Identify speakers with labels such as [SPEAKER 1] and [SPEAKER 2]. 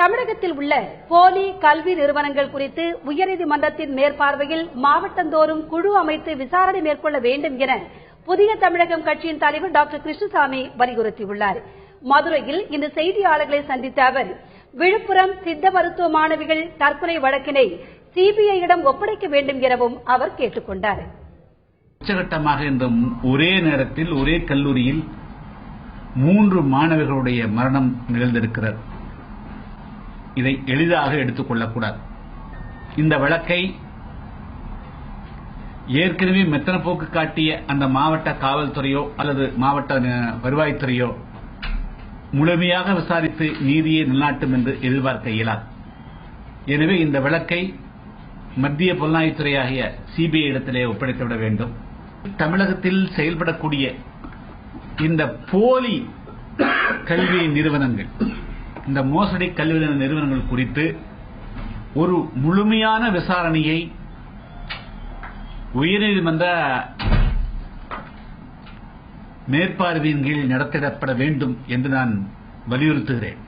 [SPEAKER 1] தமிழகத்தில் உள்ள போலி கல்வி நிறுவனங்கள் குறித்து உயர்நீதிமன்றத்தின் மேற்பார்வையில் மாவட்டந்தோறும் குழு அமைத்து விசாரணை மேற்கொள்ள வேண்டும் என புதிய தமிழகம் கட்சியின் தலைவர் டாக்டர் கிருஷ்ணசாமி வலியுறுத்தியுள்ளார். மதுரையில் இன்று செய்தியாளர்களை சந்தித்த அவர், விழுப்புரம் சித்த மருத்துவ மாணவிகள் தற்கொலை வழக்கினை சிபிஐயிடம் ஒப்படைக்க வேண்டும் எனவும் அவர் கேட்டுக் கொண்டார்.
[SPEAKER 2] உச்சகட்டமாக இந்த ஒரே நேரத்தில் ஒரே கல்லூரியில் 3 மாணவர்களுடைய மரணம் நிகழ்ந்திருக்கிறது. இதை எளிதாக எடுத்துக் கொள்ளக்கூடாது. இந்த வழக்கை ஏற்கனவே மெத்தன போக்கு காட்டிய அந்த மாவட்ட காவல்துறையோ அல்லது மாவட்ட வருவாய்த்துறையோ முழுமையாக விசாரித்து நீதியை நிலைநாட்டும் என்று எதிர்பார்க்க இயலாது. எனவே இந்த வழக்கை மத்திய புலனாய்வுத்துறையாகிய சிபிஐ இடத்திலே ஒப்படைத்துவிட வேண்டும். தமிழகத்தில் செயல்படக்கூடிய இந்த போலி கல்வி நிறுவனங்கள், இந்த மோசடி கல்வி நிறுவனங்கள் குறித்து ஒரு முழுமையான விசாரணையை உயர்நீதிமன்ற மேற்பார்வையின் கீழ் நடத்திடப்பட வேண்டும் என்று நான் வலியுறுத்துகிறேன்.